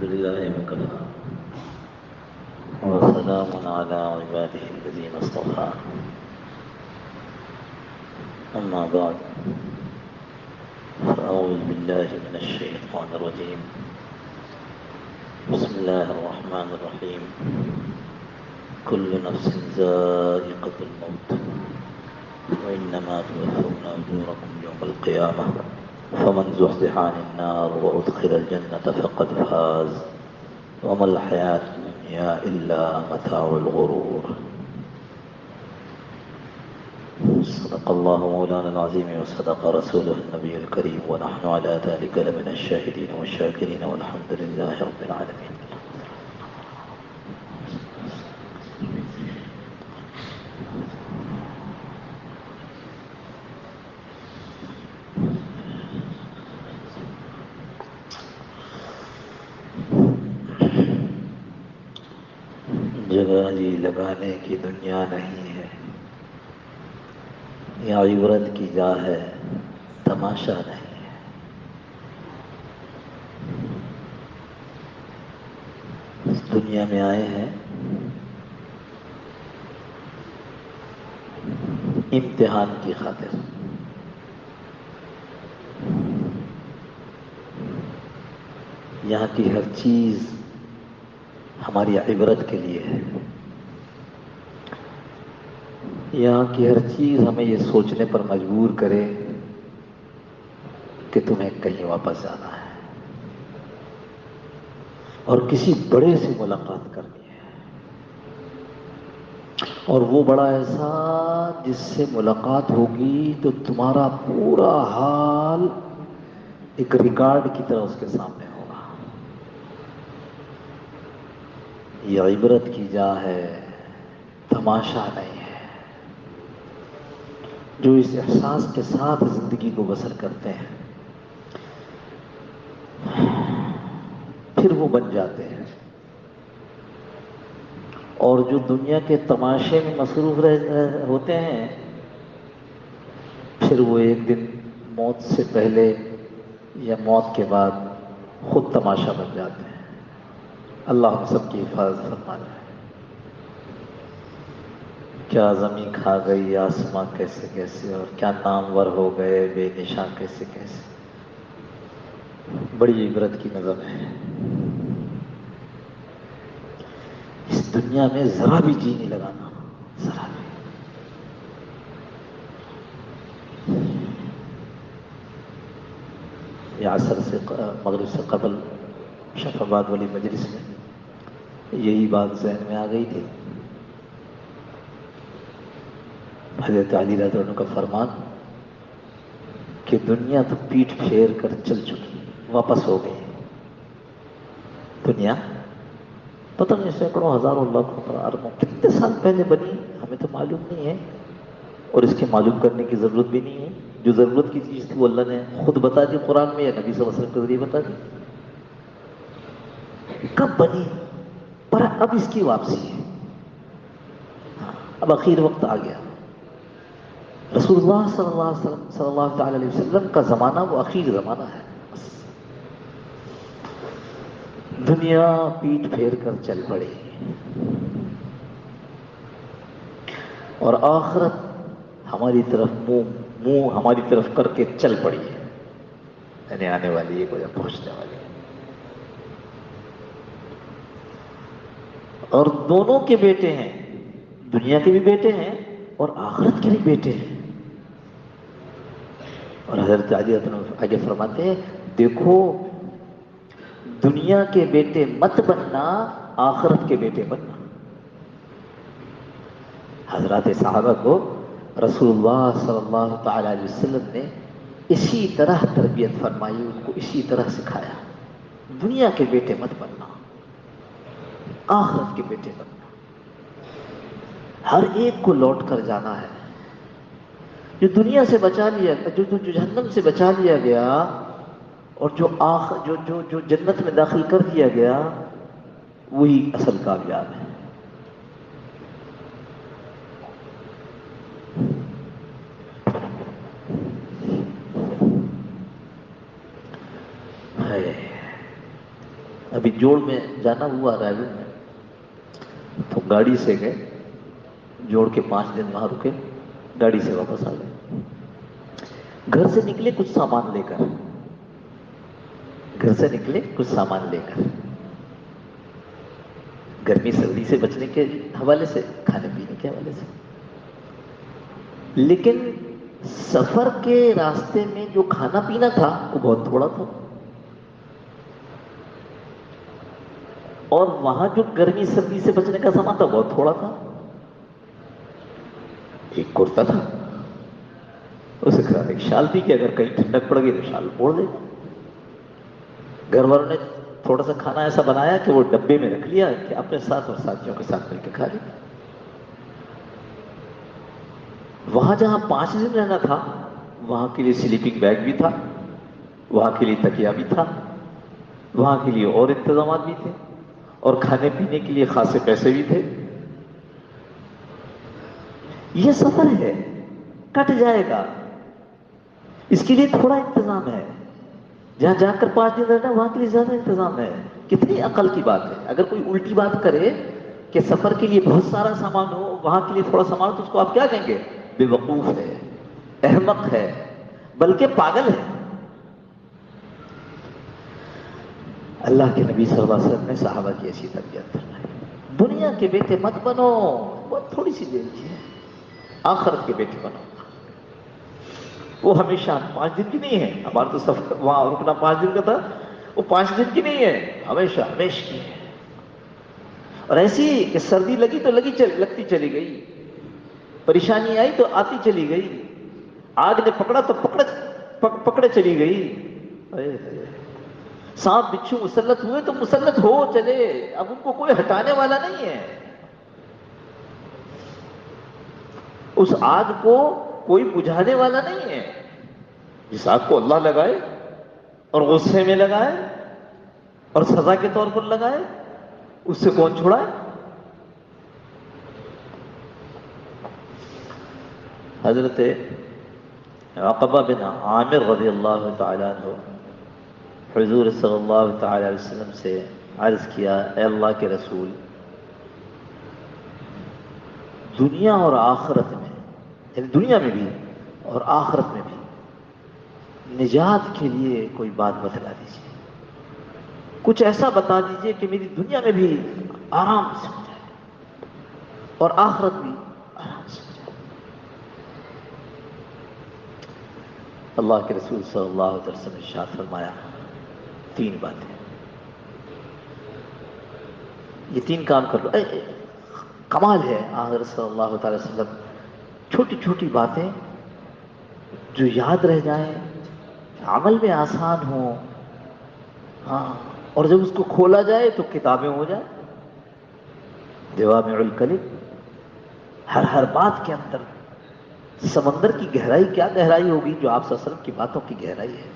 لله وكفى وسلام على عباده الذين اصطفى أما بعد فأعوذ بالله من الشيطان الرجيم بسم الله الرحمن الرحيم كل نفس ذائقة الموت وإنما توفون أجوركم يوم القيامة فمن زحزح عن النار وأدخل الجنة فقد فاز وما الحياة الدنيا إلا متاع الغرور. صدق الله مولانا العظيم وصدق رسوله النبي الكريم ونحن على ذلك لمن الشاهدين والشاكرين والحمد لله رب العالمين. جگہ جی لگانے کی دنیا نہیں ہے، یہ عبرت کی جا ہے، تماشا نہیں ہے۔ اس دنیا میں آئے ہیں امتحان کی خاطر، یہاں کی ہر چیز ہماری عبرت کے لیے ہے، یہاں کی ہر چیز ہمیں یہ سوچنے پر مجبور کرے کہ تمہیں کہیں واپس جانا ہے اور کسی بڑے سے ملاقات کرنی ہے، اور وہ بڑا ایسا جس سے ملاقات ہوگی تو تمہارا پورا حال ایک ریکارڈ کی طرح اس کے سامنے ہوگا۔ یہ عبرت کی جا ہے، تماشا نہیں ہے۔ جو اس احساس کے ساتھ زندگی کو بسر کرتے ہیں پھر وہ بن جاتے ہیں، اور جو دنیا کے تماشے میں مصروف ہوتے ہیں پھر وہ ایک دن موت سے پہلے یا موت کے بعد خود تماشا بن جاتے ہیں۔ اللہ ہم سب کی حفاظت فرمائے۔ کیا زمین کھا گئی آسماں کیسے کیسے، اور کیا نامور ہو گئے بے نشاں کیسے کیسے۔ بڑی عبرت کی نظم ہے۔ اس دنیا میں ذرا بھی جی نہیں لگانا، ذرا بھی۔ یہ عصر سے مغرب سے قبل شفع آباد والی مجلس میں یہی بات ذہن میں آ گئی تھی۔ حضرت علی رضی اللہ عنہ کا فرمان کہ دنیا تو پیٹھ پھیر کر چل چکی، واپس ہو گئی۔ دنیا پتہ نہیں سینکڑوں ہزاروں لاکھوں اربوں کتنے سال پہلے بنی، ہمیں تو معلوم نہیں ہے، اور اس کے معلوم کرنے کی ضرورت بھی نہیں ہے۔ جو ضرورت کی چیز تھی وہ اللہ نے خود بتا دی قرآن میں، یا نبی صلی اللہ علیہ وسلم کے ذریعے بتا دی کب بنی، پر اب اس کی واپسی ہے۔ اب اخیر وقت آ گیا۔ رسول اللہ صلی اللہ علیہ وسلم صلی اللہ تعالی علیہ وسلم کا زمانہ وہ اخیر زمانہ ہے۔ دنیا پیٹ پھیر کر چل پڑی اور آخرت ہماری طرف منہ ہماری طرف کر کے چل پڑی ہے، یعنی آنے والی ہے، کوئی پہنچنے والی ہے۔ اور دونوں کے بیٹے ہیں، دنیا کے بھی بیٹے ہیں اور آخرت کے بھی بیٹے ہیں۔ اور حضرت علی آگے فرماتے ہیں دیکھو دنیا کے بیٹے مت بننا، آخرت کے بیٹے بننا۔ حضرات صحابہ کو رسول اللہ صلی اللہ تعالی علیہ وسلم نے اسی طرح تربیت فرمائی، ان کو اسی طرح سکھایا، دنیا کے بیٹے مت بننا، آخرت کے بیٹے بننا۔ ہر ایک کو لوٹ کر جانا ہے۔ جو دنیا سے بچا لیا، جو جہنم سے بچا لیا گیا اور جو جنت میں داخل کر دیا گیا، وہی اصل کامیاب ہے۔ ابھی جوڑ میں جانا ہوا ریلوے میں، تو گاڑی سے گئے، جوڑ کے 5 دن وہاں رکے، گاڑی سے واپس آ گئے۔ گھر سے نکلے کچھ سامان لے کر، گھر سے نکلے کچھ سامان لے کر، گرمی سردی سے بچنے کے حوالے سے، کھانے پینے کے حوالے سے، لیکن سفر کے راستے میں جو کھانا پینا تھا وہ بہت تھوڑا تھا، اور وہاں جو گرمی سردی سے بچنے کا سامان تھا بہت تھوڑا تھا۔ ایک کرتا تھا، اسے کہا ایک شال تھی کہ اگر کہیں ٹھنڈک پڑ گئی تو شال اوڑھ دے۔ گھر والوں نے تھوڑا سا کھانا ایسا بنایا کہ وہ ڈبے میں رکھ لیا کہ اپنے ساتھ اور ساتھیوں کے ساتھ مل کے کھا لیا۔ وہاں جہاں 5 دن رہنا تھا وہاں کے لیے سلیپنگ بیگ بھی تھا، وہاں کے لیے تکیا بھی تھا، وہاں کے لیے اور انتظامات بھی تھے، اور کھانے پینے کے لیے خاصے پیسے بھی تھے۔ یہ سفر ہے، کٹ جائے گا، اس کے لیے تھوڑا انتظام ہے۔ جہاں جا کر 5 دن رہنا وہاں کے لیے زیادہ انتظام ہے۔ کتنی عقل کی بات ہے، اگر کوئی الٹی بات کرے کہ سفر کے لیے بہت سارا سامان ہو وہاں کے لیے تھوڑا سامان، تو اس کو آپ کیا کہیں گے؟ بے وقوف ہے، احمق ہے، بلکہ پاگل ہے۔ اللہ کے نبی صلی اللہ علیہ وسلم نے صحابہ کی ایسی تربیت فرمائی، دنیا کے بیٹے مت بنو، بہت تھوڑی سی دیر کی ہے، آخرت کے بیٹے بنو۔ وہ ہمیشہ 5 دن کی نہیں ہے، ہمارا تو سفر وہاں رکنا 5 دن کا تھا، وہ 5 دن کی نہیں ہے، ہمیشہ ہمیشہ کی ہے۔ اور ایسی کہ سردی لگی تو لگتی چلی گئی، پریشانی آئی تو آتی چلی گئی، آگ نے پکڑا تو پکڑے چلی گئی، سانپ بچھو مسلط ہوئے تو مسلط ہو چلے، اب ان کو کوئی ہٹانے والا نہیں ہے، اس آگ کو کوئی بجھانے والا نہیں ہے۔ جس آگ کو اللہ لگائے اور غصے میں لگائے اور سزا کے طور پر لگائے، اس سے کون چھڑائے؟ حضرت عقبہ بن عامر رضی اللہ تعالیٰ عنہ حضور صلی اللہ تعالیٰ علیہ وسلم سے عرض کیا، اے اللہ کے رسول، دنیا اور آخرت میں، یعنی دنیا میں بھی اور آخرت میں بھی نجات کے لیے کوئی بات بتلا دیجیے، کچھ ایسا بتا دیجیے کہ میری دنیا میں بھی آرام سے ہو جائے اور آخرت بھی آرام سے ہو جائے۔ اللہ کے رسول صلی اللہ علیہ وسلم نے ارشاد فرمایا، 3 باتیں، یہ 3 کام کر لو۔ کمال ہے حضرت صلی اللہ تعالی وسلم، چھوٹی چھوٹی باتیں جو یاد رہ جائیں، عمل میں آسان ہو، ہاں، اور جب اس کو کھولا جائے تو کتابیں ہو جائیں، جوامع الکلم، ہر بات کے اندر سمندر کی گہرائی کیا گہرائی ہوگی جو آپ صلی اللہ علیہ وسلم کی باتوں کی گہرائی ہے۔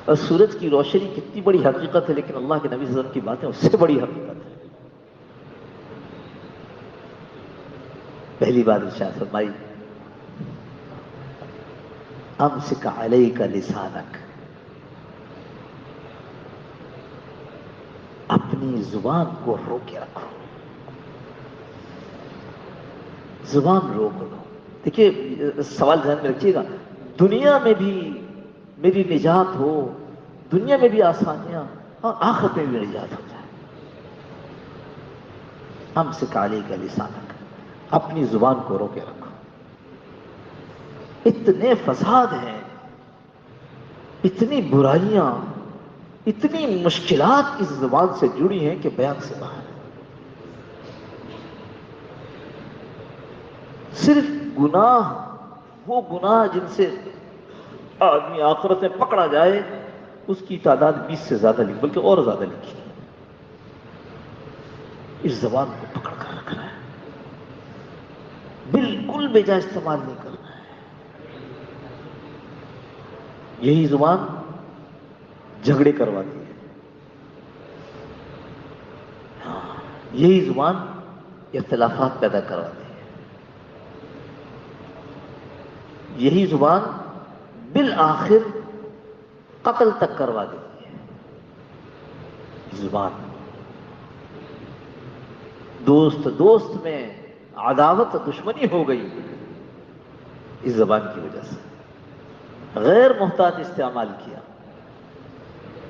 اور سورج کی روشنی کتنی بڑی حقیقت ہے، لیکن اللہ کے نبی صلی اللہ علیہ وسلم کی باتیں اس سے بڑی حقیقت ہے۔ پہلی بات ارشاد فرمائی، امسک علیک لسانک، اپنی زبان کو روکے رکھو، زبان روک لو۔ دیکھیے سوال ذہن میں رکھیے گا، دنیا میں بھی میری نجات ہو، دنیا میں بھی آسانیاں اور آخرت میں بھی نجات ہو جائے، امسک علیک لسانک، اپنی زبان کو روکے رکھو۔ اتنے فساد ہیں، اتنی برائیاں، اتنی مشکلات اس زبان سے جڑی ہیں کہ بیان سے باہر ہے۔ صرف گناہ، وہ گناہ جن سے آدمی آخرت میں پکڑا جائے، اس کی تعداد 20 سے زیادہ لکھی، بلکہ اور زیادہ لکھی ہے۔ اس زبان کو پکڑ کر رکھنا ہے، بالکل بے جا استعمال نہیں کرنا ہے۔ یہی زبان جھگڑے کرواتی ہے، ہاں، یہی زبان اختلافات پیدا کرواتی ہے، یہی زبان بالآخر قتل تک کروا دیتی ہے۔ زبان. دوست میں عداوت دشمنی ہو گئی اس زبان کی وجہ سے. غیر محتاط استعمال کیا,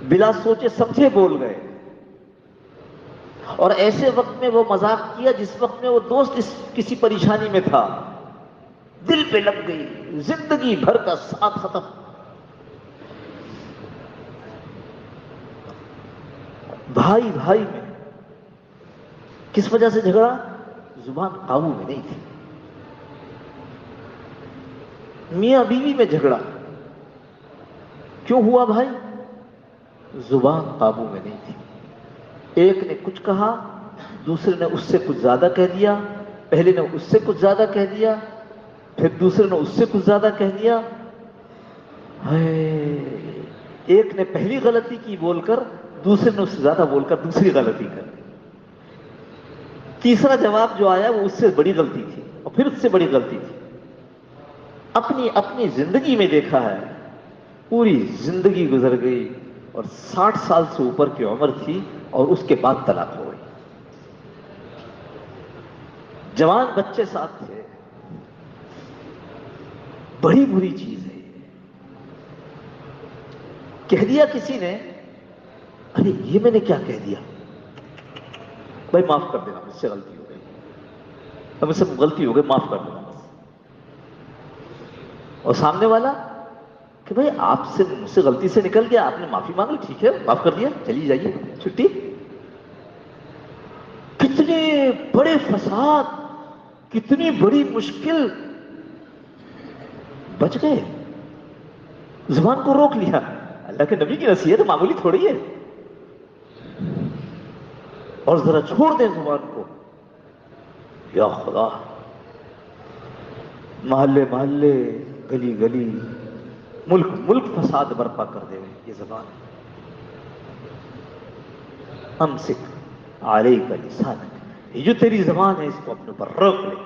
بلا سوچے سمجھے بول گئے, اور ایسے وقت میں وہ مذاق کیا جس وقت میں وہ دوست کسی پریشانی میں تھا, دل پہ لگ گئی, زندگی بھر کا ساتھ ختم. بھائی بھائی میں کس وجہ سے جھگڑا؟ زبان قابو میں نہیں تھی. میاں بیوی میں جھگڑا کیوں ہوا بھائی؟ زبان قابو میں نہیں تھی. ایک نے کچھ کہا, دوسرے نے اس سے کچھ زیادہ کہہ دیا, پہلے نے اس سے کچھ زیادہ کہہ دیا, پھر دوسرے نے اس سے کچھ زیادہ کہہ دیا. ایک نے پہلی غلطی کی بول کر, دوسرے نے اس سے زیادہ بول کر دوسری غلطی کر دی. تیسرا جواب جو آیا وہ اس سے بڑی غلطی تھی, اور پھر اس سے بڑی غلطی تھی. اپنی زندگی میں دیکھا ہے, پوری زندگی گزر گئی اور 60 سال سے اوپر کی عمر تھی اور اس کے بعد طلاق ہو گئی. جوان بچے ساتھ تھے. بڑی بری چیز ہے. کہہ دیا کسی نے, ارے یہ میں نے کیا کہہ دیا, بھائی معاف کر دینا, مجھ سے غلطی ہو گئی, مجھ سے غلطی ہو گئی, معاف کر دینا بس. اور سامنے والا کہ بھائی آپ سے مجھ سے غلطی سے نکل گیا, آپ نے معافی مانگ لی, ٹھیک ہے معاف کر دیا, چلی جائیے چھٹی. کتنے بڑے فساد, کتنی بڑی مشکل, بچ گئے. زبان کو روک لیا. اللہ کے نبی کی نصیحت معمولی تھوڑی ہے. اور ذرا چھوڑ دیں زبان کو. یا خدا, محلے محلے, گلی گلی, ملک فساد برپا کر دے یہ زبان. امسک علیک لسانک, یہ جو تیری زبان ہے اس کو اپنے پر روک لے.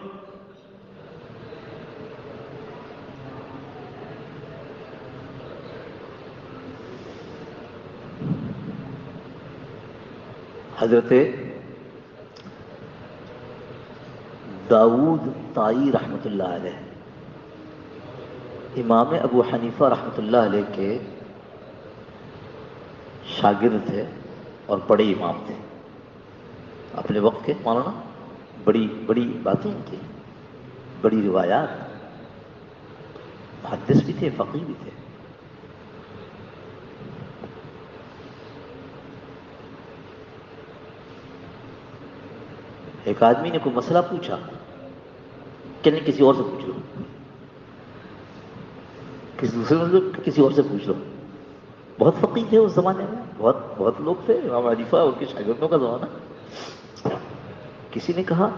حضرت داؤد طائی رحمۃ اللہ علیہ, امام ابو حنیفہ رحمۃ اللہ علیہ کے شاگرد تھے اور بڑے امام تھے اپنے وقت کے. مولانا بڑی بڑی باتیں تھیں, بڑی روایات, محدث بھی تھے, فقیہ بھی تھے. ایک آدمی نے کوئی مسئلہ پوچھا کہ نہیں کسی اور سے پوچھ لو, کسی دوسرے کسی اور سے پوچھ لو. بہت فقیہ تھے اس زمانے میں, بہت لوگ تھے, امام حنیفہ اور کے شاگردوں کا زمانہ. کسی نے کہا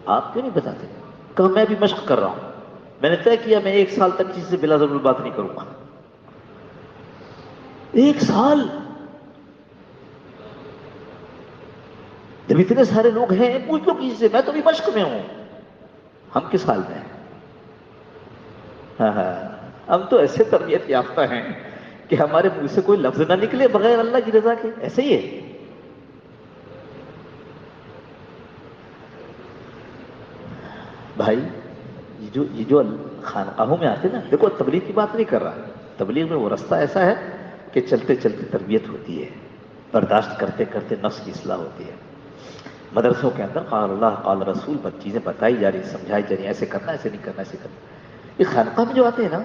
آپ کیوں نہیں بتاتے؟ کہا میں بھی مشق کر رہا ہوں, میں نے طے کیا میں 1 سال تک کسی سے بلا ضرور بات نہیں کروں گا. 1 سال, جب اتنے سارے لوگ ہیں پوچھ لو کسی سے, میں تو بھی مشق میں ہوں. ہم کس حال میں ہیں؟ ہم تو ایسے تربیت یافتہ ہیں کہ ہمارے منہ سے کوئی لفظ نہ نکلے بغیر اللہ کی رضا کے. ایسے ہی ہے. بھائی یہ جو خانقاہوں میں آتے نا, دیکھو تبلیغ کی بات نہیں کر رہا, تبلیغ میں وہ رستہ ایسا ہے کہ چلتے چلتے تربیت ہوتی ہے, برداشت کرتے کرتے نفس کی اصلاح ہوتی ہے. مدرسوں کے اندر قال اللہ قال رسول چیزیں بتائی جا رہی, سمجھائی جا رہی, ایسے کرنا, ایسے نہیں کرنا, ایسے کرنا. یہ خانقاہ میں جو آتے ہیں نا,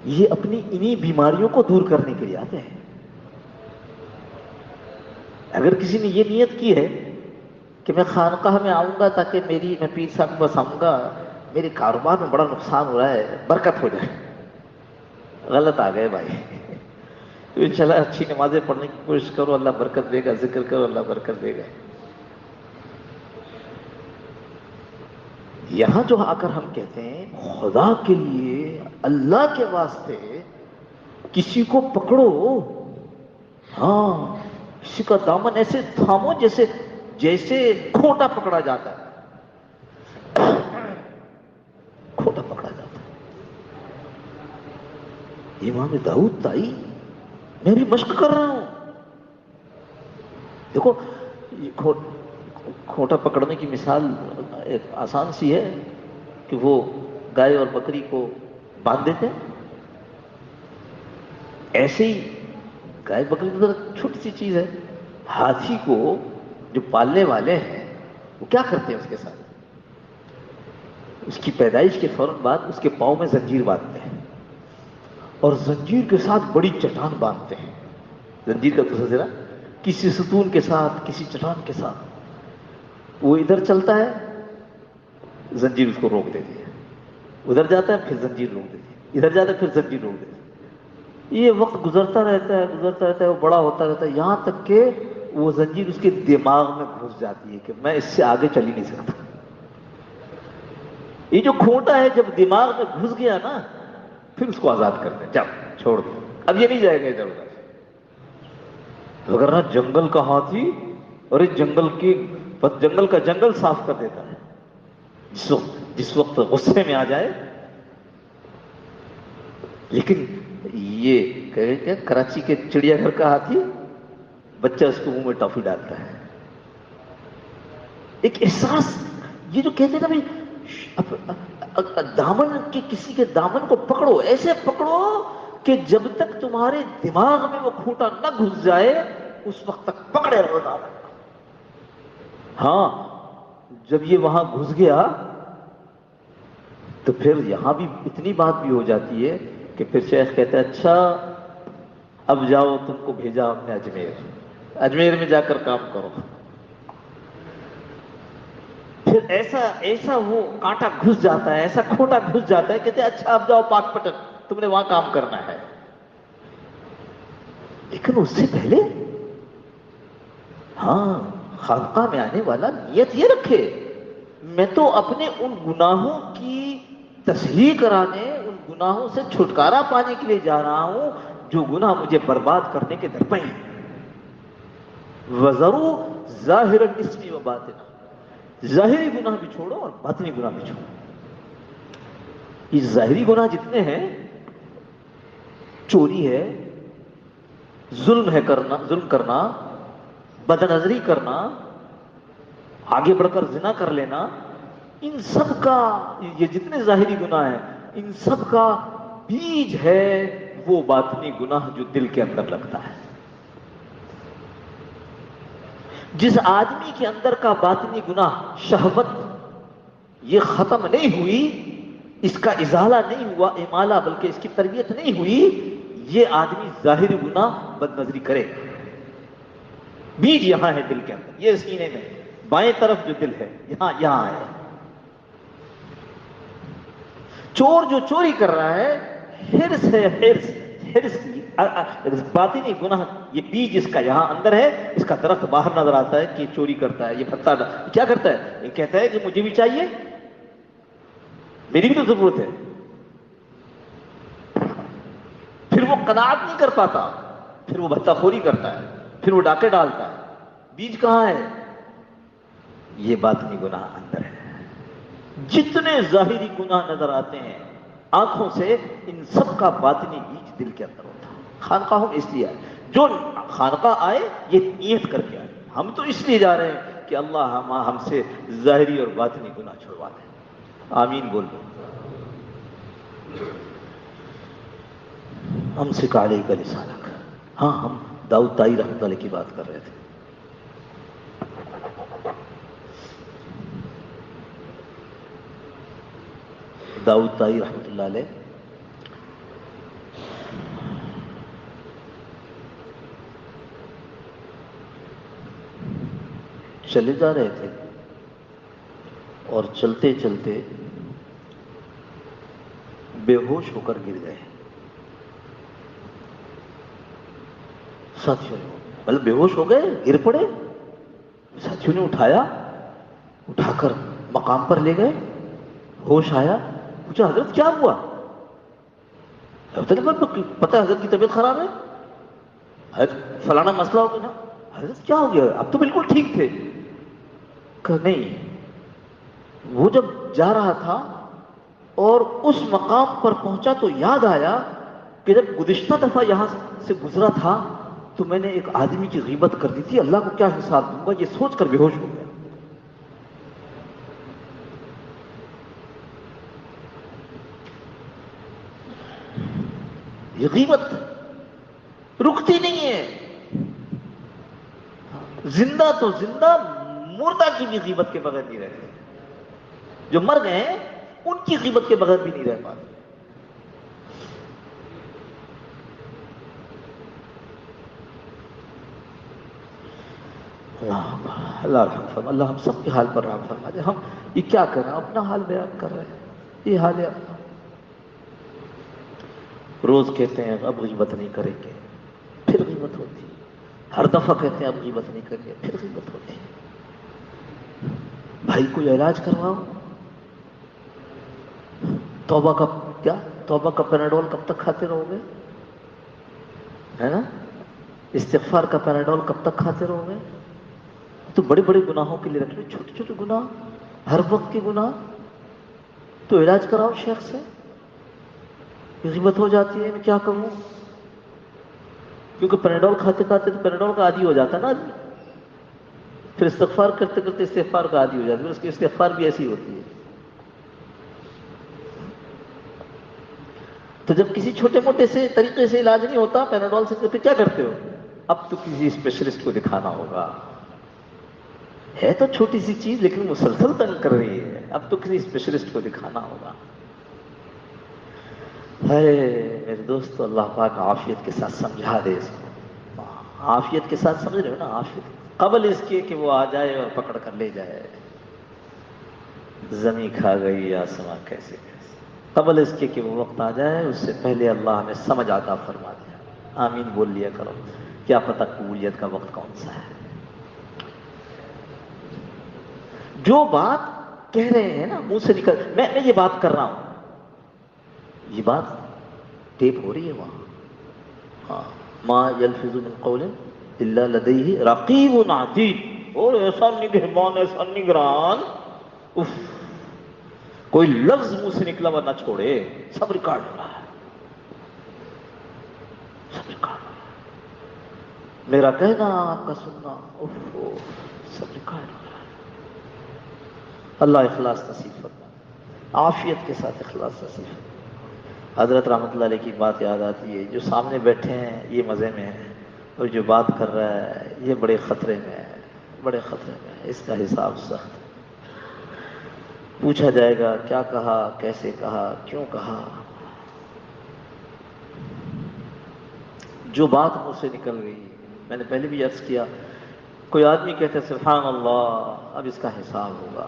یہ اپنی انہی بیماریوں کو دور کرنے کے لیے آتے ہیں. اگر کسی نے یہ نیت کی ہے کہ میں خانقاہ میں آؤں گا تاکہ میں پیر صاحب کے پاس آؤں گا, میرے کاروبار میں بڑا نقصان ہو رہا ہے, برکت ہو جائے, غلط آ گئے بھائی. تو انشاءاللہ اچھی نمازیں پڑھنے کی کوشش کرو, اللہ برکت دے گا. ذکر کرو, اللہ برکت دے گا. یہاں جو آ کر ہم کہتے ہیں خدا کے لیے, اللہ کے واسطے کسی کو پکڑو, ہاں کسی کا دامن ایسے تھامو جیسے کھوٹا پکڑا جاتا ہے, کھوٹا پکڑا جاتا ہے. امام داؤد طائی, میں بھی مشق کر رہا ہوں, دیکھو کھوٹا پکڑنے کی مثال ایک آسان سی ہے کہ وہ گائے اور بکری کو باندھ دیتے ہیں. ایسے ہی گائے بکری تو چھوٹی سی چیز ہے. ہاتھی کو جو پالنے والے ہیں وہ کیا کرتے ہیں اس کے ساتھ؟ اس کی پیدائش کے فوراً بعد اس کے پاؤں میں زنجیر باندھتے ہیں اور زنجیر کے ساتھ بڑی چٹان باندھتے ہیں. زنجیر کا دوسرا ذرا کسی ستون کے ساتھ، کسی چٹان کے ساتھ. وہ ادھر چلتا ہے زنجیر اس کو روک دیتی ہے، ادھر جاتا ہے پھر زنجیر روک دیتی ہے، ادھر جاتا ہے پھر زنجیر روک دیتی ہے. یہ وقت گزرتا رہتا ہے، گزرتا رہتا ہے، وہ بڑا ہوتا رہتا ہے، یہاں تک کہ وہ زنجیر اس کے دماغ میں گھس جاتی ہے کہ میں اس سے آگے چل ہی نہیں سکتا. یہ جو کھوٹا ہے جب دماغ میں گھس گیا نا، پھر اس کو آزاد کر دیں، جب چھوڑ دو، اب یہ نہیں جائے گا ادھر ادھر. وغیرہ جنگل کا ہاتھی اور اس جنگل کا جنگل صاف کر دیتا ہے جس وقت غصے میں آ جائے. لیکن یہ کہ کراچی کے چڑیا گھر کا ہاتھی، بچہ اس کو منہ میں ٹافی ڈالتا ہے. ایک احساس، یہ جو کہتے ہیں نا بھائی دامن کے کسی کے دامن کو پکڑو، ایسے پکڑو کہ جب تک تمہارے دماغ میں وہ کھوٹا نہ گھس جائے اس وقت تک پکڑے رہو دامن. ہاں جب یہ وہاں گھس گیا تو پھر یہاں بھی اتنی بات بھی ہو جاتی ہے کہ پھر شیخ کہتا ہے اچھا اب جاؤ، تم کو بھیجا ہم نے اجمیر میں جا کر کام کرو. پھر ایسا وہ کانٹا گھس جاتا ہے، ایسا کھوٹا گھس جاتا ہے، کہتے ہیں اچھا اب جاؤ پاک پٹن، تم نے وہاں کام کرنا ہے. لیکن اس سے پہلے ہاں خانقاہ میں آنے والا نیت یہ رکھے میں تو اپنے ان گناہوں کی تصحیح کرانے، ان گناہوں سے چھٹکارا پانے کے لیے جا رہا ہوں جو گناہ مجھے برباد کرنے کے در پہ ہیں. وَذَرُوا ظَاهِرَ الْإِثْمِ وَبَاطِنَهُ، ظاہری گناہ بھی چھوڑو اور باطنی گناہ بھی چھوڑو. یہ ظاہری گناہ جتنے ہیں، چوری ہے، ظلم کرنا، بد نظری کرنا، آگے بڑھ کر زنا کر لینا، ان سب کا، یہ جتنے ظاہری گناہ ہیں ان سب کا بیج ہے وہ باطنی گناہ جو دل کے اندر لگتا ہے. جس آدمی کے اندر کا باطنی گناہ شہوت یہ ختم نہیں ہوئی، اس کا ازالہ نہیں ہوا، امالہ بلکہ اس کی تربیت نہیں ہوئی، یہ آدمی ظاہری گناہ بد نظری کرے. بیج یہاں ہے دل کے اندر، یہ سینے میں بائیں طرف جو دل ہے یہاں ہے. چور جو چوری کر رہا ہے، حرص ہے، حرص باطنی گناہ، یہ بیج اس کا یہاں اندر ہے. اس کا درخت باہر نظر آتا ہے کہ چوری کرتا ہے، یہ پتا کیا کرتا ہے، یہ کہتا ہے کہ مجھے بھی چاہیے، میری بھی تو ضرورت ہے. پھر وہ قناعت نہیں کر پاتا، پھر وہ بھتہ خوری کرتا ہے، پھر وہ ڈاکے ڈالتا ہے. بیج کہاں ہے؟ یہ باطنی گناہ اندر ہے. جتنے ظاہری گناہ نظر آتے ہیں آنکھوں سے، ان سب کا باطنی بیج دل کے اندر ہوتا ہے. خانقاہوں میں اس لیے آئے، جو خانقاہ آئے یہ نیت کر کے آئے. ہم تو اس لیے جا رہے ہیں کہ اللہ ہم سے ظاہری اور باطنی گناہ چھڑوا دیں. آمین بول دو. ہم سے کالے کا لسانک. ہاں ہم داؤد طائی رحمۃ اللہ کی بات کر رہے تھے. داؤد طائی رحمۃ اللہ علیہ چلے جا رہے تھے اور چلتے چلتے بے ہوش ہو کر گر گئے. ساتھیوں نے مطلب بے ہوش ہو گئے، گر پڑے. ساتھیوں نے اٹھا کر مقام پر لے گئے. ہوش آیا، پوچھا حضرت کیا ہوا؟ پتہ حضرت کی طبیعت خراب ہے، حضرت فلانا مسئلہ ہو گیا. حضرت کیا ہو گیا؟ اب تو بالکل ٹھیک تھے. کہ نہیں، وہ جب جا رہا تھا اور اس مقام پر پہنچا تو یاد آیا کہ جب گزشتہ دفعہ یہاں سے گزرا تھا تو تو میں نے ایک آدمی کی غیبت کر دی تھی، اللہ کو کیا حساب دوں گا، یہ سوچ کر بے ہوش ہو گیا۔ یہ غیبت رکتی نہیں ہے، زندہ تو زندہ، مردہ کی بھی غیبت کے بغیر نہیں رہتے، جو مر گئے ہیں ان کی غیبت کے بغیر بھی نہیں رہ پاتے۔ اللہ رحم فرما، اللہ ہم سب کے حال پر رحم فرما دے۔ ہم یہ کیا کر رہے ہیں، اپنا حال بیان کر رہے ہیں، یہ حال ہے اپنا۔ روز کہتے ہیں اب غیبت نہیں کریں گے، پھر غیبت ہوتی ہے۔ ہر دفعہ کہتے ہیں اب غیبت نہیں کریں گے، پھر غیبت ہوتی ہے۔ بھائی کوئی علاج کرواؤ، توبہ کا کیا، توبہ کا پیناڈول کب تک کھاتے رہو گے، ہے نا؟ استغفار کا پیناڈول کب تک کھاتے رہو گے؟ تو بڑے بڑے گناہوں کے لیے رکھ لو، چھوٹے چھوٹے گناہ، ہر وقت کے گناہ، تو علاج کراؤ شیخ سے۔ غیبت ہو جاتی ہے، میں کیا کروں، کیونکہ پیناڈول کھاتے کھاتے تو پیناڈول کا عادی ہو جاتا ہے نا آدمی، پھر استغفار کرتے کرتے استغفار کا عادی ہو جاتا ہے، پھر اس کی استغفار بھی ایسی ہوتی ہے۔ تو جب کسی چھوٹے موٹے سے طریقے سے علاج نہیں ہوتا پیناڈول سے، تو کیا کرتے ہو، اب تو کسی اسپیشلسٹ کو دکھانا ہوگا، ہے تو چھوٹی سی چیز لیکن مسلسل تنگ کر رہی ہے، اب تو کسی اسپیشلسٹ کو دکھانا ہوگا۔ ہے میرے دوست، اللہ پاک عافیت کے ساتھ سمجھا دے اس کو، عافیت کے ساتھ سمجھ رہے ہو نا، عافیت قبل اس کے کہ وہ آ جائے اور پکڑ کر لے جائے، زمین کھا گئی آسماں کیسے کیسے، قبل اس کے کہ وہ وقت آ جائے، اس سے پہلے اللہ ہمیں سمجھ عطا فرما دیا۔ آمین بول لیا کرو، کیا پتہ قبولیت کا وقت کون سا ہے۔ جو بات کہہ رہے ہیں نا منہ سے نکل، میں یہ بات کر رہا ہوں، یہ بات ٹیپ ہو رہی ہے وہاں، ہاں، ما یلفظ من قول الا لدیہ رقیب عتید، اور ایسا نگہبان، ایسا نگران، اف، کوئی لفظ منہ سے نکلا ہوا نہ چھوڑے، سب ریکارڈ ہو رہا ہے، سب ریکارڈ ہو رہا ہے، میرا کہنا آپ کا سننا، اف، سب ریکارڈ ہو رہا ہے۔ اللہ اخلاص نصیب فرمائے، عافیت کے ساتھ اخلاص نصیب فرمائے۔ حضرت رحمۃ اللہ علیہ کی بات یاد آتی ہے، جو سامنے بیٹھے ہیں یہ مزے میں ہے، اور جو بات کر رہا ہے یہ بڑے خطرے میں ہے، بڑے خطرے میں ہے، اس کا حساب سخت ہے۔ پوچھا جائے گا کیا کہا، کیسے کہا، کیوں کہا۔ جو بات منہ سے نکل گئی، میں نے پہلے بھی عرض کیا، کوئی آدمی کہتے ہیں سبحان اللہ، اب اس کا حساب ہوگا،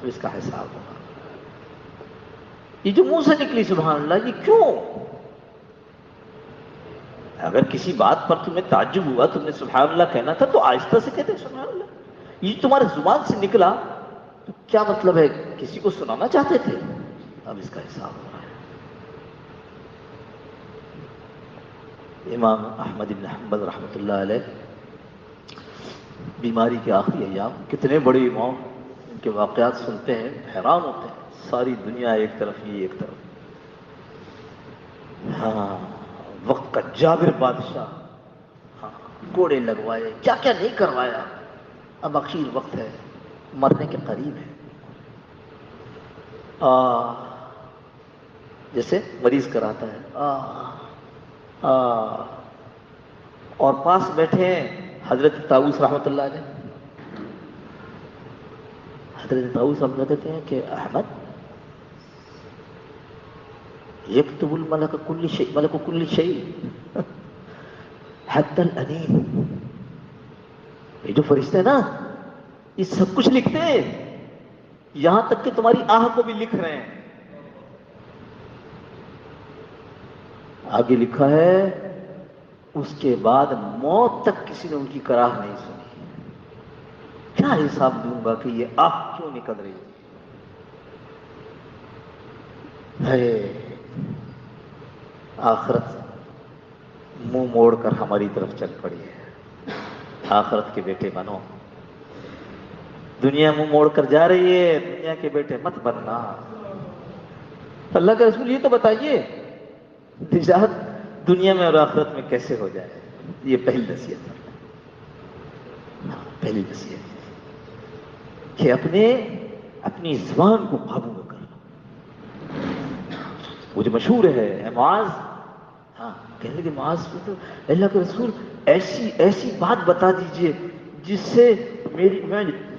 اب اس کا حساب ہوگا، یہ جو منہ سے نکلی سبحان اللہ، یہ کیوں؟ اگر کسی بات پر تمہیں تعجب ہوا، تم نے سبحان اللہ کہنا تھا، تو آہستہ سے کہتے سبحان اللہ، یہ تمہارے زبان سے نکلا تو کیا مطلب ہے، کسی کو سنانا چاہتے تھے، اب اس کا حساب ہو رہا ہے۔ امام احمد بن حنبل رحمۃ اللہ علیہ بیماری کے آخری ایام، کتنے بڑے امام، ان کے واقعات سنتے ہیں حیران ہوتے ہیں، ساری دنیا ایک طرف، یہ ایک طرف، ہاں، وقت کا جابر بادشاہ، ہاں، گھوڑے لگوائے، کیا کیا نہیں کروایا، اب اخیر وقت ہے، مرنے کے قریب ہے، جیسے مریض کراتا ہے، اور پاس بیٹھے ہیں حضرت طاؤس رحمۃ اللہ علیہ، حضرت طاؤس ہم کہتے ہیں کہ احمد یکتب الملک کل شیء، ملک کل شیء حتی الانین، یہ جو فرشتے ہیں نا یہ سب کچھ لکھتے ہیں، یہاں تک کہ تمہاری آہ کو بھی لکھ رہے ہیں۔ آگے لکھا ہے اس کے بعد موت تک کسی نے ان کی کراہ نہیں سنی، کیا حساب دوں گا کہ یہ آہ کیوں نکل رہی ہے۔ آخرت منہ موڑ کر ہماری طرف چل پڑی ہے، آخرت کے بیٹے بنو، دنیا منہ موڑ کر جا رہی ہے، دنیا کے بیٹے مت بننا۔ اللہ کا رسول یہ تو بتائیے نجات دنیا میں اور آخرت میں کیسے ہو جائے۔ یہ پہلی نصیحت ہے، پہلی نصیحت کہ اپنی زبان کو قابو میں کرنا. وہ جو مشہور ہے معاذ، ہاں کہنے لگے معاذ کو تو اللہ کے رسول ایسی بات بتا دیجئے جس سے میں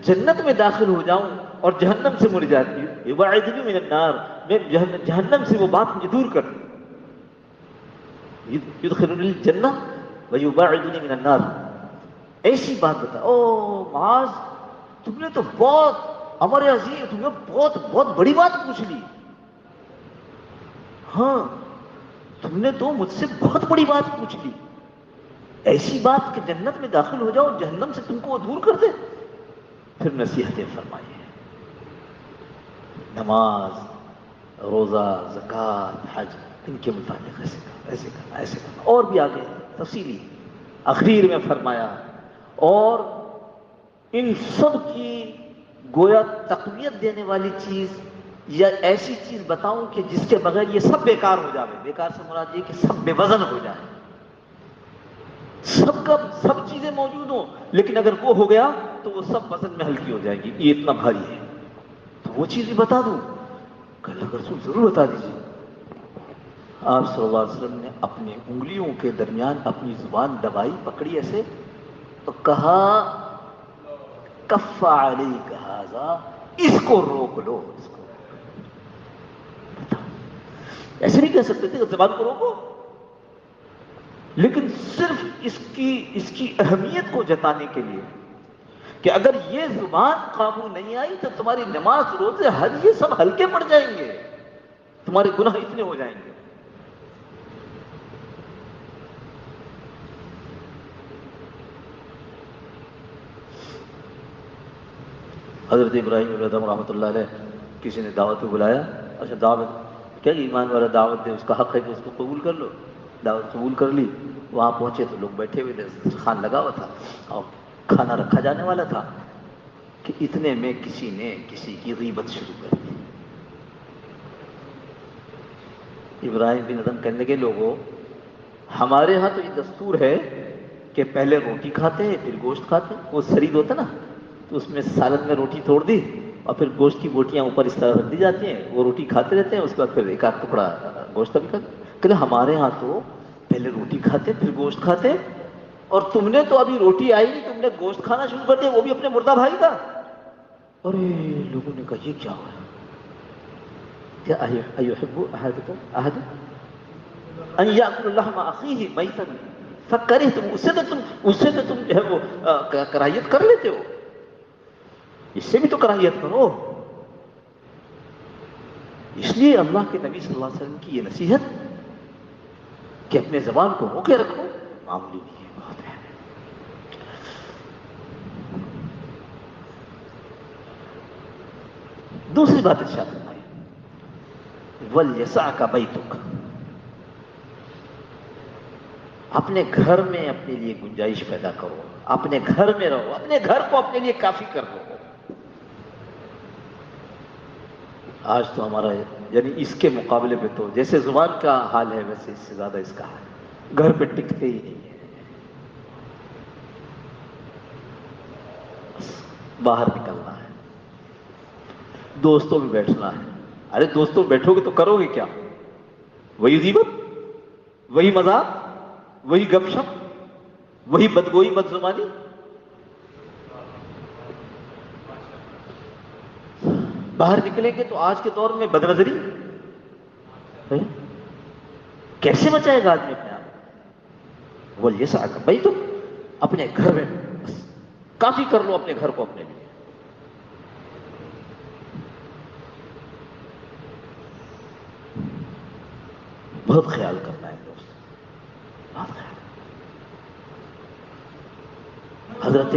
جنت میں داخل ہو جاؤں اور جہنم سے مر جاتی ہوں. یبعدنی من النار، میں جہنم سے وہ بات مجھے دور کر، یدخلنی الجنہ ویبعدنی من النار. ایسی بات بتا. او معاذ تم نے تو بہت امر عظیم، تم نے بہت بڑی بات پوچھ لی. ہاں تم نے تو مجھ سے بہت بڑی بات پوچھ لی، ایسی بات کہ جنت میں داخل ہو جاؤ جہنم سے تم کو وہ دور کر دے. پھر نصیحتیں فرمائی ہیں، نماز، روزہ، زکوٰۃ، حج، ان کے متعلق ایسے کرنا ایسے کرنا ایسے کرنا، اور بھی آگے تفصیلی اخیر میں فرمایا. اور ان سب کی گویا تقویت دینے والی چیز یا ایسی چیز بتاؤں کہ جس کے بغیر یہ سب بیکار ہو جائے. بیکار سے مراد یہ کہ سب بے وزن ہو جائے، سب چیزیں موجود ہوں لیکن اگر وہ ہو گیا تو وہ سب وزن میں ہلکی ہو جائے گی، یہ اتنا بھاری ہے. تو وہ چیز بھی بتا دوں کہ اللہ کے رسول ضرور بتا دیجیے. آپ صلی اللہ علیہ وسلم نے اپنی انگلیوں کے درمیان اپنی زبان دبائی، پکڑی ایسے، تو کہا کف علیک ھذا، اس کو روک لو. اس کو ایسے نہیں کہہ سکتے تھے کہ زبان کو روکو، لیکن صرف اس کی اہمیت کو جتانے کے لیے کہ اگر یہ زبان قابو نہیں آئی تو تمہاری نماز، روزے، حج یہ سب ہلکے پڑ جائیں گے، تمہارے گناہ اتنے ہو جائیں گے. حضرت ابراہیم علیہ السلام رحمۃ اللہ علیہ کسی نے دعوت پہ بلایا. اچھا دعوت کیا، ایمان والا دعوت دے، اس کا حق ہے کہ اس کو قبول کر لو. دعوت قبول کر لی. وہاں پہنچے تو لوگ بیٹھے ہوئے تھے، خان لگا ہوا تھا اور کھانا رکھا جانے والا تھا کہ اتنے میں کسی نے کسی کی غیبت شروع کر دی. ابراہیم بن ادم کہنے لگے لوگوں ہمارے ہاں تو یہ دستور ہے کہ پہلے روٹی کھاتے ہیں پھر گوشت کھاتے ہیں. وہ سرید ہوتا نا تو اس میں سالن میں روٹی توڑ دی اور پھر گوشت کی بوٹیاں اوپر اس طرح رکھ دی جاتی ہیں، وہ روٹی کھاتے رہتے ہیں، اس کے بعد پھر ایک آدھ ٹکڑا گوشت کا بھی کھاتے. کہ ہمارے ہاں تو پہلے روٹی کھاتے پھر گوشت کھاتے، اور تم نے تو ابھی روٹی آئی نہیں تم نے گوشت کھانا شروع کر دیا، وہ بھی اپنے مردہ بھائی کا. ارے لوگوں نے کہا یہ کیا ہوا؟ کیا ایحب احدکم احد ان یاکل لحم اخیہ میتا فکرہتم، اس سے تو تم جو ہے وہ کراہیت کر لیتے ہو، اس سے بھی تو کراہیت کرو. اس لیے اللہ کے نبی صلی اللہ علیہ وسلم کی یہ نصیحت کہ اپنے زبان کو روکے رکھو معمولی نہیں ہے، بہت ہے. دوسری بات ارشاد فرمائی وَلْيَسَعْكَ بَيْتُكَ، اپنے گھر میں اپنے لیے گنجائش پیدا کرو، اپنے گھر میں رہو، اپنے گھر کو اپنے لیے کافی کر لو. آج تو ہمارا یعنی اس کے مقابلے پہ تو جیسے زبان کا حال ہے ویسے اس سے زیادہ اس کا حال ہے. گھر پہ ٹکتے ہی نہیں ہے، بس باہر نکلنا ہے، دوستوں میں بیٹھنا ہے. ارے دوستوں بیٹھو گے تو کرو گے کیا؟ وہی غیبت، وہی مذاق، وہی گپ شپ، وہی بدگوئی بدزبانی. باہر نکلیں گے تو آج کے دور میں بدنظری کیسے بچائے گا آدمی اپنے آپ؟ وَلْيَسَعْكَ بَيْتُكَ، اپنے گھر میں بس کافی کر لو اپنے گھر کو اپنے لیے. بہت خیال کرنا ہے دوست، بہت خیال. حضرت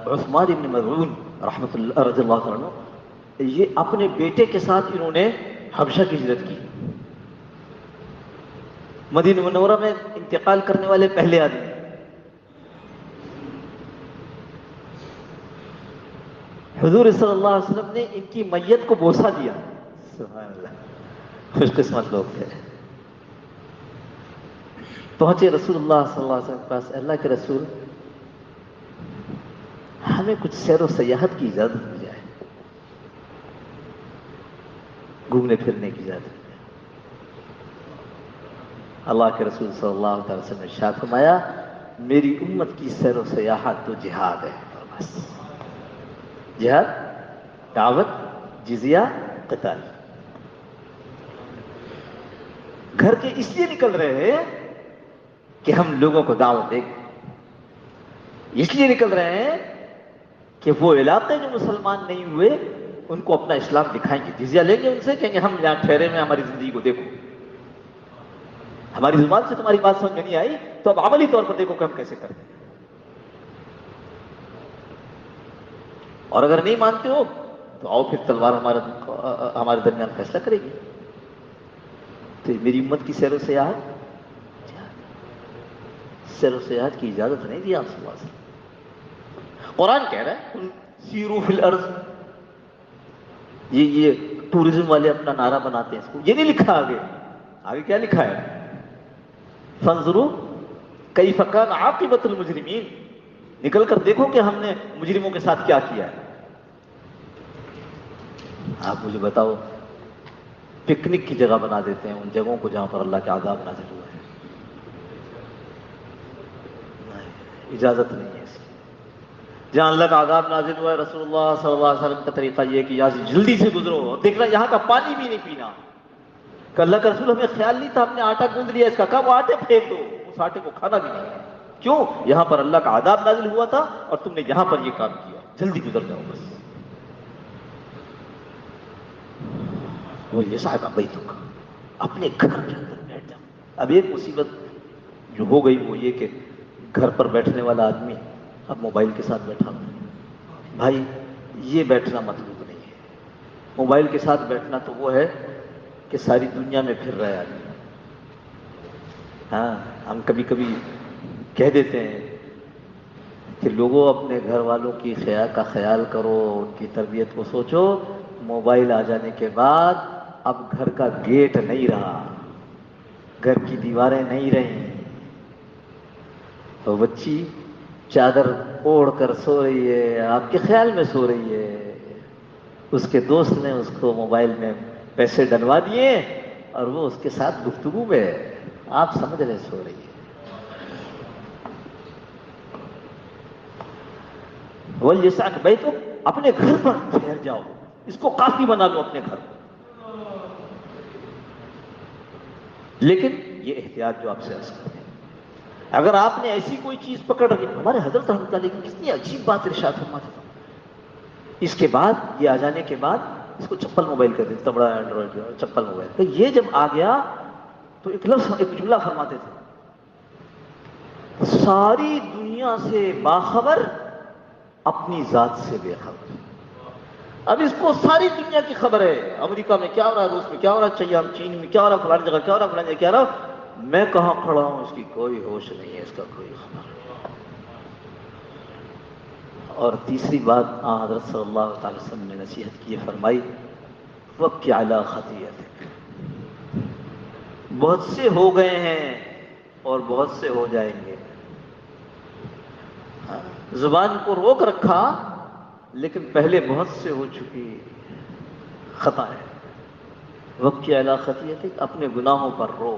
عثمان بن مظعون رحمۃ اللہ رضی اللہ عنہ، یہ اپنے بیٹے کے ساتھ انہوں نے حبشہ کی ہجرت کی. مدینہ منورہ میں انتقال کرنے والے پہلے آدمی. حضور صلی اللہ علیہ وسلم نے ان کی میت کو بوسہ دیا. سبحان اللہ، خوش قسمت لوگ تھے. پہنچے رسول اللہ صلی اللہ علیہ وسلم کے پاس، اللہ کے رسول ہمیں کچھ سیر و سیاحت کی اجازت مل جائے، گھومنے پھرنے کی اجازت۔ اللہ کے رسول صلی اللہ علیہ وسلم نے ارشاد فرمایا میری امت کی سیر و سیاحت تو جہاد ہے، بس جہاد، دعوت، جزیہ، قتال۔ گھر کے اس لیے نکل رہے ہیں کہ ہم لوگوں کو دعوت دیں، اس لیے نکل رہے ہیں کہ وہ علاقے جو مسلمان نہیں ہوئے ان کو اپنا اسلام دکھائیں گے، جزیہ لیں گے ان سے، کہیں گے ہم یہاں ٹھہرے میں ہماری زندگی کو دیکھو، ہماری زبان سے تمہاری بات سمجھ میں نہیں آئی تو اب عملی طور پر دیکھو کہ ہم کیسے کرتے ہیں، اور اگر نہیں مانتے ہو تو آؤ پھر تلوار ہمارے درمیان فیصلہ کرے گی۔ تو میری امت کی سیر و سیاحت، سیر و سیاحت کی اجازت نہیں دی آپ صلی اللہ علیہ وسلم۔ قرآن کہہ رہا ہے سیرو فی الارض، یہ ٹورزم والے اپنا نعرہ بناتے ہیں، اس کو یہ نہیں لکھا آگے، آگے کیا لکھا ہے؟ فانظروا کیف کان عاقبۃ المجرمین، نکل کر دیکھو کہ ہم نے مجرموں کے ساتھ کیا کیا ہے۔ آپ مجھے بتاؤ، پکنک کی جگہ بنا دیتے ہیں ان جگہوں کو جہاں پر اللہ کے عذاب نازل ہوا ہے، اجازت نہیں ہے اس کی۔ جہاں اللہ کا عذاب نازل ہوا ہے رسول اللہ صلی اللہ علیہ وسلم کا طریقہ یہ ہے کہ یہاں سے جلدی سے گزرو، اور دیکھنا یہاں کا پانی بھی نہیں پینا، کہ اللہ کا رسول ہمیں خیال نہیں تھا، ہم نے آٹا گوندھ لیا اس کا، کہا وہ آٹے پھینک دو، اس آٹے کو کھانا بھی نہیں، کیوں؟ یہاں پر اللہ کا عذاب نازل ہوا تھا اور تم نے یہاں پر یہ کام کیا، جلدی گزر جاؤ بس۔ وہ یہ صاحب بیتک، اپنے گھر کے اندر بیٹھ جاؤ۔ اب ایک مصیبت جو ہو گئی وہ یہ کہ گھر پر بیٹھنے والا آدمی اب موبائل کے ساتھ بیٹھا ہوا ہے۔ بھائی یہ بیٹھنا مطلوب نہیں ہے، موبائل کے ساتھ بیٹھنا تو وہ ہے کہ ساری دنیا میں پھر رہا ہے آدمی۔ ہاں ہم کبھی کبھی کہہ دیتے ہیں کہ لوگوں اپنے گھر والوں کی کا خیال کرو، ان کی تربیت کو سوچو، موبائل آ جانے کے بعد اب گھر کا گیٹ نہیں رہا، گھر کی دیواریں نہیں رہیں، تو بچی چادر اوڑھ کر سو رہی ہے، آپ کے خیال میں سو رہی ہے، اس کے دوست نے اس کو موبائل میں پیسے ڈلوا دیے اور وہ اس کے ساتھ گفتگو میں ہے، آپ سمجھ رہے سو رہی ہے۔ وَلْيَسْعَكْ بَيْتُكَ، اپنے گھر پر ٹھہر جاؤ، اس کو کافی بنا لو اپنے گھر کو۔ لیکن یہ احتیاط جو آپ سے عرض کرتے ہیں، اگر آپ نے ایسی کوئی چیز پکڑ رکھی، ہمارے حضرت رحمۃ اللہ علیہ کتنی عجیب بات ارشاد فرماتے تھے، اس کے بعد یہ آ جانے کے بعد اس کو چپل موبائل کر دیتے، بڑا اینڈرائڈ چپل موبائل، تو یہ جب آ گیا تو ایک لفظ، ایک جملہ فرماتے تھے، ساری دنیا سے باخبر، اپنی ذات سے بے خبر۔ اب اس کو ساری دنیا کی خبر ہے، امریکہ میں کیا ہو رہا ہے، روس میں کیا ہو رہا ہے، چین میں کیا ہو رہا ہے، فلانی جگہ کیا ہو رہا ہے، فلانی جگہ کیا ہو رہا ہے، میں کہاں کھڑا ہوں اس کی کوئی ہوش نہیں ہے، اس کا کوئی خبر نہیں۔ اور تیسری بات حضرت صلی اللہ تعالی وسلم نے نصیحت کی، فرمائی وَبْكِ عَلَىٰ خَطِيئَتِكَ، بہت سے ہو گئے ہیں اور بہت سے ہو جائیں گے۔ زبان کو روک رکھا لیکن پہلے بہت سے ہو چکی خطا ہے۔ وَبْكِ عَلَىٰ خَطِيئَتِكَ، اپنے گناہوں پر رو۔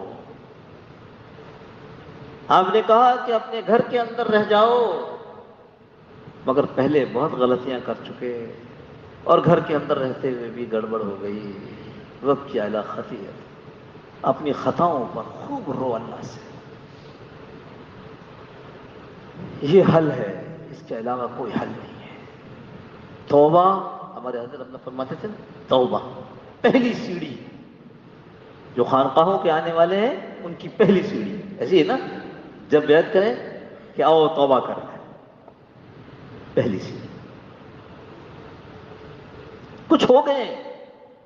آپ نے کہا کہ اپنے گھر کے اندر رہ جاؤ، مگر پہلے بہت غلطیاں کر چکے اور گھر کے اندر رہتے ہوئے بھی گڑبڑ ہو گئی۔ وَبْكِ عَلَىٰ خَطِيئَتِكَ، اپنی خطاؤں پر خوب رو اللہ سے، یہ حل ہے، اس کے علاوہ کوئی حل نہیں ہے۔ توبہ، ہمارے حضرت اپنا فرماتے تھے توبہ پہلی سیڑھی، جو خانقاہوں کے آنے والے ہیں ان کی پہلی سیڑھی ایسی ہے نا، جب بیعت کریں کہ آؤ توبہ کریں، پہلی سیڑھی۔ کچھ ہو گئے،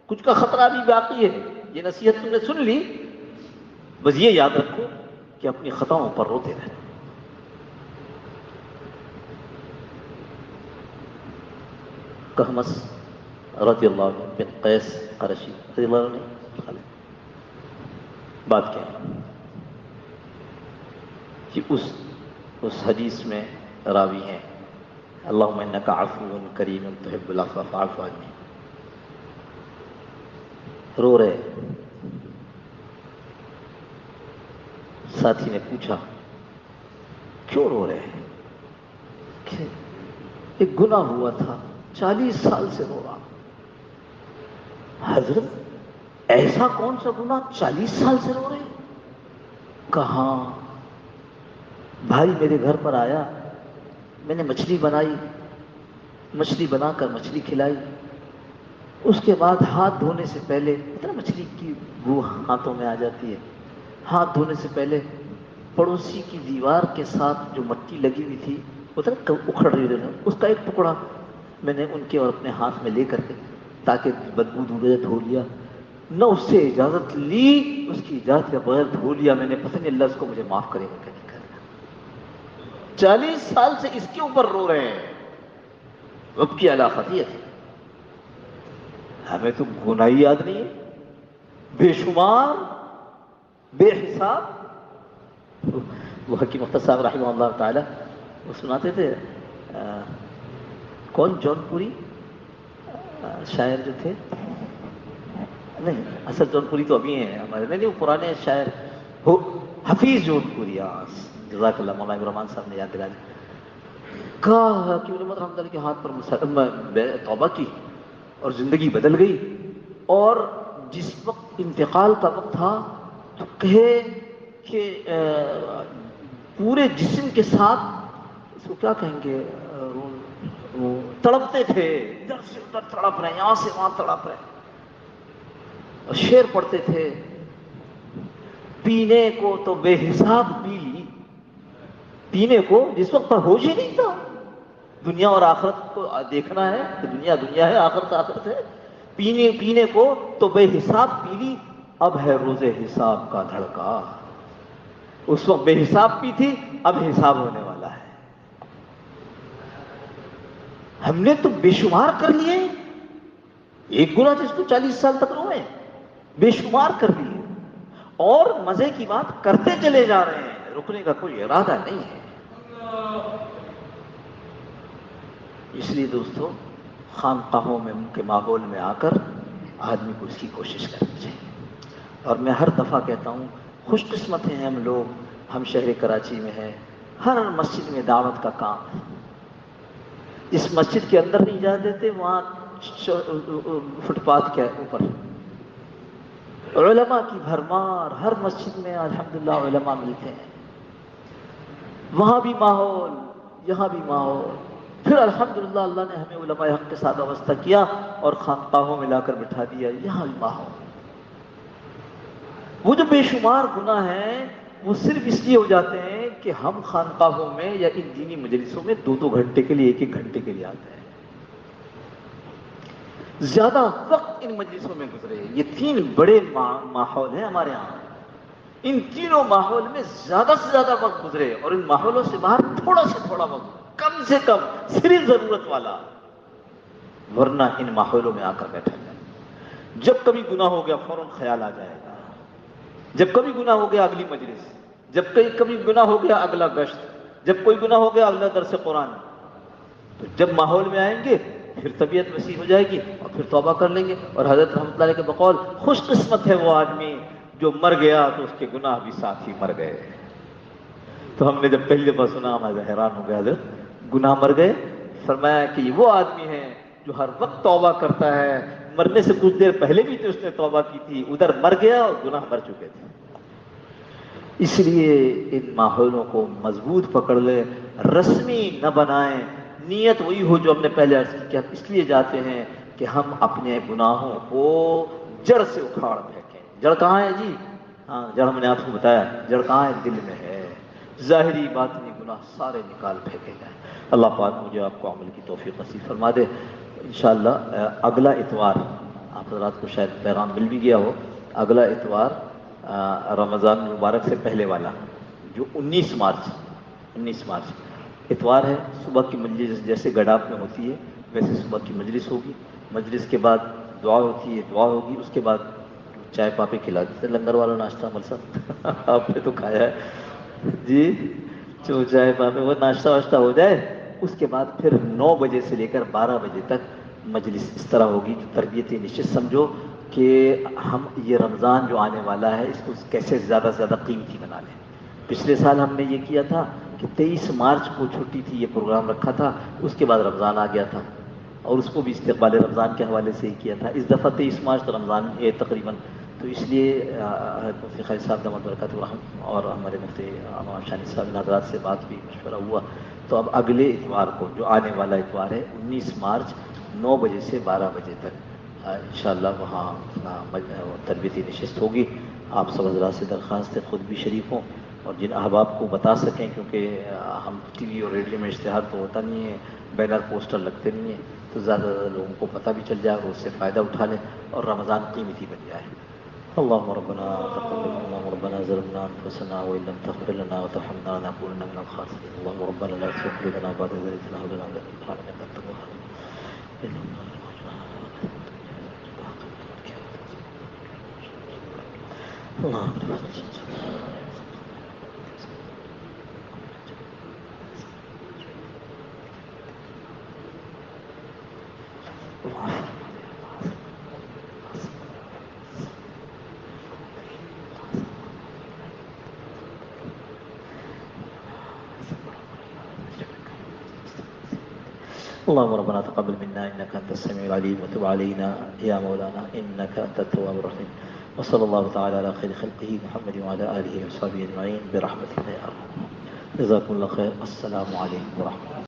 کچھ کا خطرہ بھی باقی ہے، یہ نصیحت تم نے سن لی، بس یہ یاد رکھو کہ اپنی خطاؤں پر روتے رہنا۔ کہمس رضی اللہ عنہ بن قیس قرشی رضی اللہ عنہ نے بات کیا، کہ اس حدیث میں راوی ہیں اللہم انک عفو کریم تحب العفو فاعف عنی، رو رہے. ساتھی نے پوچھا کیوں رو رہے ہیں؟ کہ ایک گناہ ہوا تھا 40 سال سے رو رہا. حضرت ایسا کون سا گناہ 40 سال سے رو رہے ہیں؟ کہاں؟ بھائی میرے گھر پر آیا، میں نے مچھلی بنائی، مچھلی بنا کر مچھلی کھلائی، اس کے بعد ہاتھ دھونے سے پہلے اتنا مچھلی کی بو ہاتھوں میں آ جاتی ہے، ہاتھ دھونے سے پہلے پڑوسی کی دیوار کے ساتھ جو مٹی لگی ہوئی تھی اتنا اکھڑ رہی رہنا، اس کا ایک ٹکڑا میں نے ان کے اور اپنے ہاتھ میں لے کر کے تاکہ بدبو دور دھو لیا. نہ اس سے اجازت لی، اس کی اجازت کے بغیر دھو لیا میں نے. پتہ نہیں اللہ اس کو مجھے معاف کرے گا کہ نہیں کرے گا. 40 سال سے اس کے اوپر رو رہے ہیں. رب کی علا خطیت ہے. ہمیں تو گناہ ہی یاد نہیں ہے، بے شمار بے حساب. وہ حکیم مختار صاحب رحمہ اللہ تعالی وہ سناتے تھے، کون جون پوری شاعر جو تھے، نہیں اصل جون پوری تو ابھی ہیں ہمارے، نہیں وہ پرانے شاعر حفیظ جون پوری. جزاک اللہ، مولانا الرحمان صاحب نے یاد دلایا. کہا کہ علماء رحمۃ اللہ کے ہاتھ پر توبہ کی اور زندگی بدل گئی. اور جس وقت انتقال کا وقت تھا تو کہے کہ پورے جسم کے ساتھ اس کو کیا کہیں گے، وہ تڑپتے تھے، ادھر سے ادھر تڑپ رہے، یہاں سے وہاں تڑپ رہے، اور شعر پڑھتے تھے. پینے کو تو بے حساب پی لی، پینے کو جس وقت پر ہوش ہی نہیں تھا. دنیا اور آخرت کو دیکھنا ہے تو دنیا دنیا ہے، آخرت آخرت ہے. پینے کو تو بے حساب پی لی، اب ہے روز حساب کا دھڑکا. اس وقت بے حساب پی تھی، اب حساب ہونے والا ہے. ہم نے تو بے شمار کر لیے. ایک گناہ جس کو 40 سال تک روئے، بے شمار کر لیے، اور مزے کی بات کرتے چلے جا رہے ہیں، رکنے کا کوئی ارادہ نہیں ہے. اس لیے دوستو خانقاہوں میں ان کے ماحول میں آ کر آدمی کو اس کی کوشش کرنی چاہیے. اور میں ہر دفعہ کہتا ہوں خوش قسمت ہیں ہم لوگ، ہم شہر کراچی میں ہیں، ہر مسجد میں دعوت کا کام ہے. اس مسجد کے اندر نہیں جا دیتے، وہاں فٹ پاتھ کے اوپر علماء کی بھرمار، ہر مسجد میں الحمدللہ علماء ملتے ہیں. وہاں بھی ماحول، یہاں بھی ماحول. پھر الحمدللہ اللہ نے ہمیں علماء حق کے ساتھ وابستہ کیا اور خانقاہوں میں لا کر بٹھا دیا، یہاں بھی ماحول. وہ جو بے شمار گناہ ہیں وہ صرف اس لیے ہو جاتے ہیں کہ ہم خانقاہوں میں یا ان دینی مجلسوں میں 2-2 گھنٹے کے لیے، 1-1 گھنٹے کے لیے آتے ہیں. زیادہ وقت ان مجلسوں میں گزرے. یہ 3 بڑے ماحول ہیں ہمارے ہاں، ان تینوں ماحول میں زیادہ سے زیادہ وقت گزرے، اور ان ماحولوں سے باہر تھوڑا سے تھوڑا وقت، کم سے کم صرف ضرورت والا. ورنہ ان ماحولوں میں آ کر بیٹھا جائے. جب کبھی گناہ ہو گیا فوراً خیال آ جائے گا، جب کبھی گناہ ہو گیا اگلی مجلس، جب کبھی گناہ ہو گیا اگلا گشت، جب کوئی گناہ ہو گیا اگلا درس قرآن. تو جب ماحول میں آئیں گے پھر طبیعت وسیع ہو جائے گی اور پھر توبہ کر لیں گے. اور حضرت رحمۃ اللہ علیہ کے بقول خوش قسمت ہے وہ آدمی جو مر گیا تو اس کے گناہ بھی ساتھ ہی مر گئے. تو ہم نے جب پہلی دفعہ سنا ہمارا حیران ہو گیا، حضرت گناہ مر گئے؟ فرمایا کہ یہ وہ آدمی ہے جو ہر وقت توبہ کرتا ہے، مرنے سے کچھ دیر پہلے بھی تو اس نے توبہ کی تھی، ادھر مر گیا اور گناہ مر چکے تھے. اس لیے ان ماحولوں کو مضبوط پکڑ لے، رسمی نہ بنائیں. نیت وہی ہو جو ہم نے پہلے عرض کیا، اس لیے جاتے ہیں کہ ہم اپنے گناہوں کو جڑ سے اکھاڑ پھینکیں. جڑ کہاں ہے جی؟ ہاں جڑ میں نے آپ کو بتایا، جڑ کہاں ہے؟ دل میں ہے. ظاہری باطنی گناہ سارے نکال پھینکے جائیں. اللہ پاک مجھے آپ کو عمل کی توفیق نصیب فرما دے. انشاءاللہ اگلا اتوار، آپ حضرات کو شاید پیغام مل بھی گیا ہو، اگلا اتوار رمضان مبارک سے پہلے والا جو 19 مارچ اتوار ہے. صبح کی مجلس جیسے گڈاپ میں ہوتی ہے ویسے صبح کی مجلس ہوگی. مجلس کے بعد دعا ہوتی ہے، دعا ہوگی، اس کے بعد چائے پاپے کھلا دیتے، لنگر والا ناشتہ ملسا آپ نے تو کھایا ہے جی. جو جائے بابے وہ ناشتہ واشتہ ہو جائے، اس کے بعد پھر 9 بجے سے لے کر 12 بجے تک مجلس اس طرح ہوگی جو تربیتی نشست سمجھو کہ ہم یہ رمضان جو آنے والا ہے اس کو کیسے زیادہ سے زیادہ قیمتی بنا لیں۔ پچھلے سال ہم نے یہ کیا تھا کہ 23 مارچ کو چھٹی تھی، یہ پروگرام رکھا تھا، اس کے بعد رمضان آ گیا تھا اور اس کو بھی استقبال رمضان کے حوالے سے ہی کیا تھا۔ اس دفعہ 23 مارچ تو رمضان ہے تقریباً، تو اس لیے مفتی خالد صاحب دامت برکاتہ الرحمۃ اور ہمارے مفتی امام شانی صاحب ان حضرات سے بات بھی مشورہ ہوا، تو اب اگلے اتوار کو جو آنے والا اتوار ہے 19 مارچ 9 بجے سے 12 بجے تک انشاءاللہ وہاں تربیتی نشست ہوگی۔ آپ سب حضرات سے درخواست ہے خود بھی شریک ہوں اور جن احباب کو بتا سکیں، کیونکہ ہم ٹی وی اور ریڈیو میں اشتہار تو ہوتا نہیں ہے، بینر پوسٹر لگتے نہیں ہیں، تو زیادہ سے زیادہ لوگوں کو پتہ بھی چل جائے اور اس سے فائدہ اٹھا لیں اور رمضان قیمتی بن جائے۔ اللهم ربنا تقبل منا ربنا ظلمنا انفسنا وان لم تغفر لنا وترحمنا لنكونن من الخاسرين اللهم ربنا لا تزغ قلوبنا بعد إذ هديتنا وهب لنا من لدنك رحمة إنك أنت الوهاب اللهم ربنا تقبل منا انك انت السميع العليم وتب علينا يا مولانا انك انت التواب الرحيم وصلى الله تعالى على خير خلقه محمد وعلى اله وصحبه اجمعين برحمتك يا ارحم۔ جزاكم الله خير، السلام عليكم ورحمة الله۔